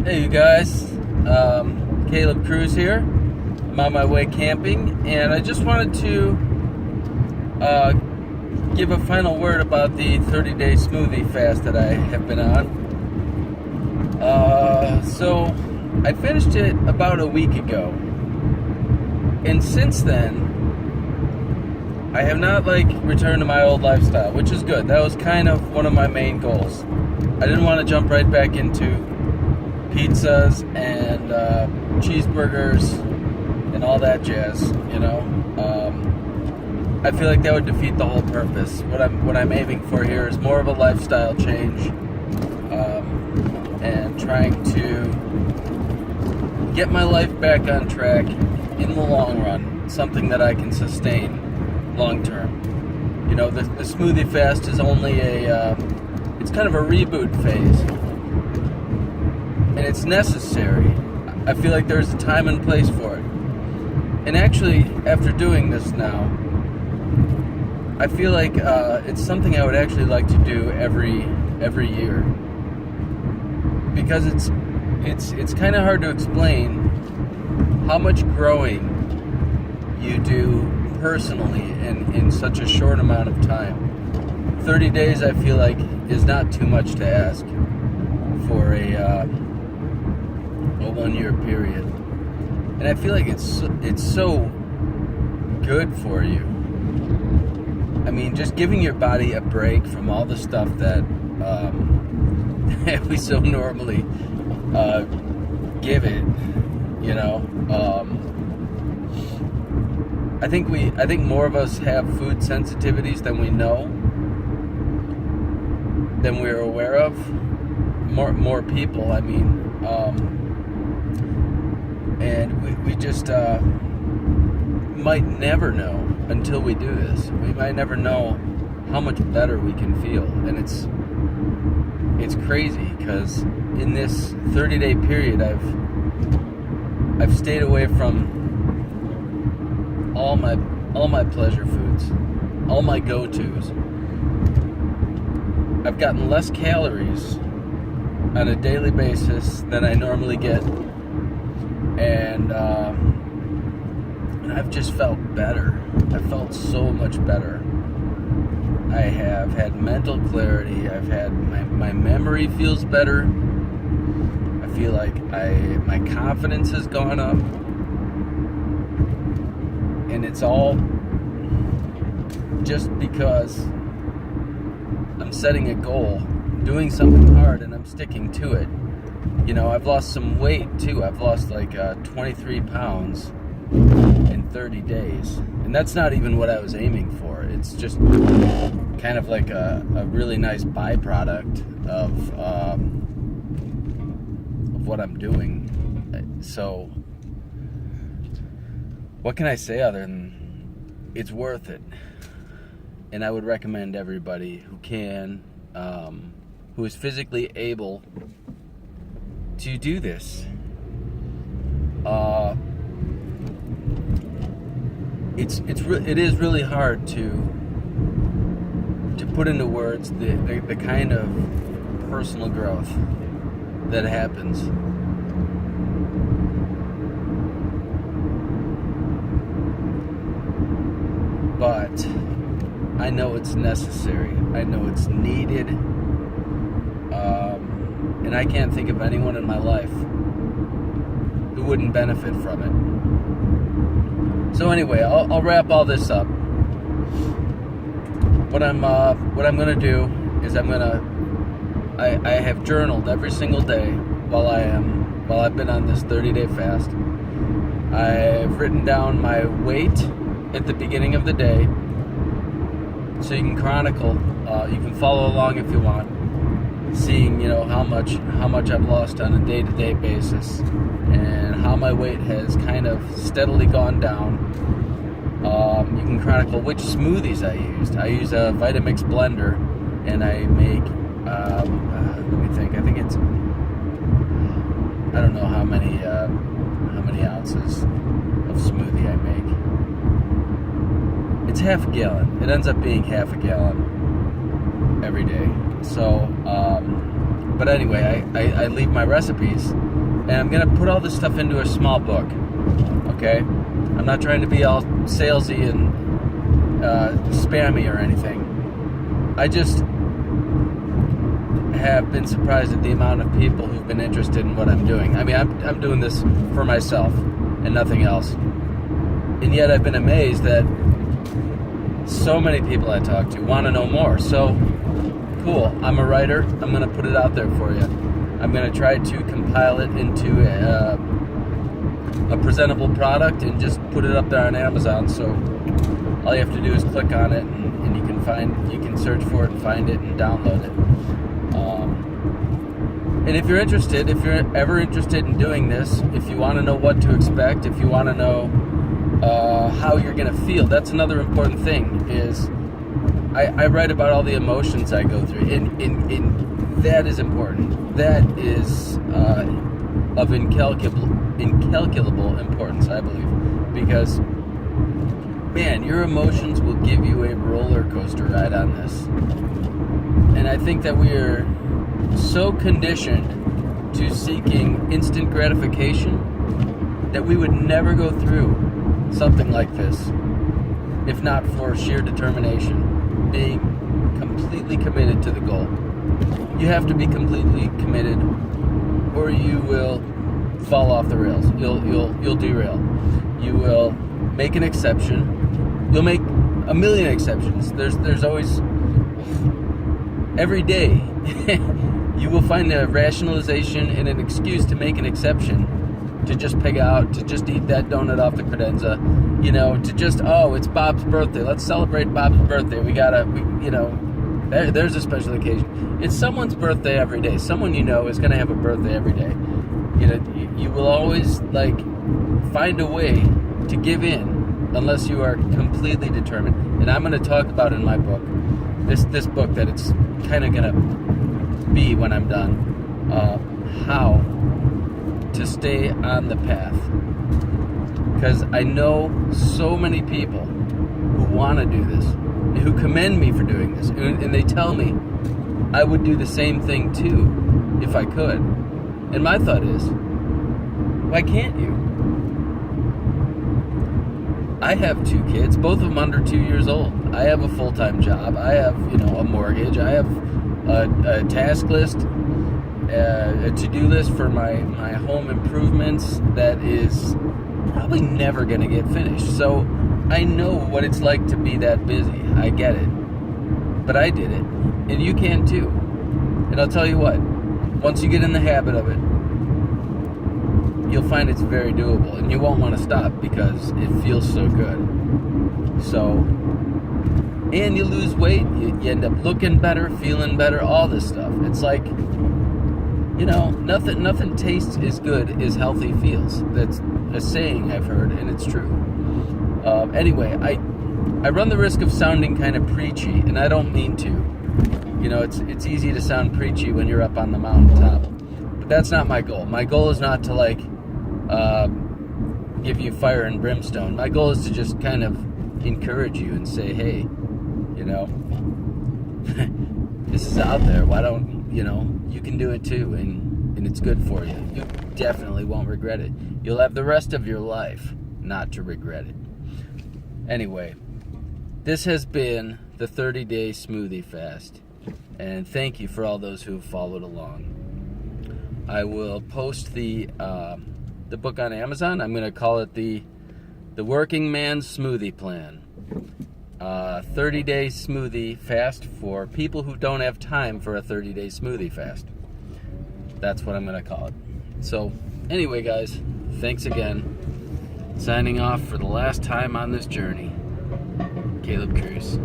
Hey, you guys. Caleb Cruz here. I'm on my way camping, and I just wanted to give a final word about the 30-day smoothie fast that I have been on. So I finished it about a week ago, and since then, I have not returned to my old lifestyle, which is good. That was kind of one of my main goals. I didn't want to jump right back into pizzas and cheeseburgers and all that jazz, you know. I feel like that would defeat the whole purpose. What I'm aiming for here is more of a lifestyle change, and trying to get my life back on track in the long run, something that I can sustain long term. You know, the smoothie fast is only it's kind of a reboot phase. And it's necessary. I feel like there's a time and place for it. And actually, after doing this now, I feel like it's something I would actually like to do every year. Because it's kind of hard to explain how much growing you do personally in such a short amount of time. 30 days, I feel like, is not too much to ask for a 1 year period, and I feel like it's so good for you. I mean, just giving your body a break from all the stuff that we so normally give it, you know. I think more of us have food sensitivities than we're aware of. More people, I mean. And we just might never know until we do this. We might never know how much better we can feel. And it's crazy because in this 30-day period, I've stayed away from all my pleasure foods, all my go-tos. I've gotten less calories on a daily basis than I normally get. And I've just felt better. I felt so much better. I have had mental clarity. I've had my memory feels better. I feel like my confidence has gone up. And it's all just because I'm setting a goal, doing something hard, and I'm sticking to it. You know, I've lost some weight too. I've lost 23 pounds in 30 days. And that's not even what I was aiming for. It's just kind of like a really nice byproduct of what I'm doing. So, what can I say other than it's worth it? And I would recommend everybody who can, who is physically able to do this. It is really hard to put into words the kind of personal growth that happens. But I know it's necessary. I know it's needed. And I can't think of anyone in my life who wouldn't benefit from it. So anyway, I'll wrap all this up. What I'm gonna do is I have journaled every single day while I've been on this 30-day fast. I've written down my weight at the beginning of the day, so you can chronicle. You can follow along if you want, seeing how much I've lost on a day-to-day basis, and how my weight has kind of steadily gone down. You can chronicle which smoothies I used. I use a Vitamix blender, and I make let me think. I think it's, I don't know how many ounces of smoothie I make. It's half a gallon. It ends up being half a gallon every day. So, but anyway, I leave my recipes And I'm going to put all this stuff into a small book, okay? I'm not trying to be all salesy and spammy or anything. I just have been surprised at the amount of people who've been interested in what I'm doing. I mean, I'm doing this for myself and nothing else. And yet I've been amazed that so many people I talk to want to know more. So, cool. I'm a writer. I'm going to put it out there for you. I'm going to try to compile it into a presentable product and just put it up there on Amazon. So all you have to do is click on it, and you can search for it and find it and download it. And if you're ever interested in doing this, if you want to know what to expect, if you want to know how you're going to feel, that's another important thing. Is I write about all the emotions I go through, and that is important. That is of incalculable importance, I believe, because, man, your emotions will give you a roller coaster ride on this. And I think that we are so conditioned to seeking instant gratification that we would never go through something like this if not for sheer determination, being completely committed to the goal. You have to be completely committed, or you will fall off the rails. You'll derail. You will make an exception. You'll make a million exceptions. There's always, every day you will find a rationalization and an excuse to make an exception, to just pig out, to just eat that donut off the credenza, to just, it's Bob's birthday. Let's celebrate Bob's birthday. There's a special occasion. It's someone's birthday every day. Someone is going to have a birthday every day. You will always find a way to give in unless you are completely determined. And I'm going to talk about in my book, this book that it's kind of going to be when I'm done, how to stay on the path. Because I know so many people who want to do this, who commend me for doing this, and they tell me I would do the same thing too if I could. And my thought is, why can't you? I have 2 kids, both of them under 2 years old. I have a full-time job. I have, a mortgage. I have a task list, a to-do list for my home improvements that is probably never going to get finished. So I know what it's like to be that busy. I get it. But I did it. And you can too. And I'll tell you what, once you get in the habit of it, you'll find it's very doable. And you won't want to stop because it feels so good. And you lose weight, you end up looking better, feeling better, all this stuff. It's like, nothing tastes as good as healthy feels. That's a saying I've heard, and it's true. Anyway, I run the risk of sounding kind of preachy, and I don't mean to. It's easy to sound preachy when you're up on the mountaintop. But that's not my goal. My goal is not to, give you fire and brimstone. My goal is to just kind of encourage you and say, hey, this is out there. Why don't, you can do it too, and it's good for you. You definitely won't regret it. You'll have the rest of your life not to regret it. Anyway, this has been the 30-day smoothie fast, and thank you for all those who have followed along. I will post the book on Amazon. I'm going to call it the Working Man's Smoothie Plan. 30-day smoothie fast for people who don't have time for a 30-day smoothie fast. That's what I'm going to call it. So, anyway, guys, thanks again. Signing off for the last time on this journey, Caleb Cruz.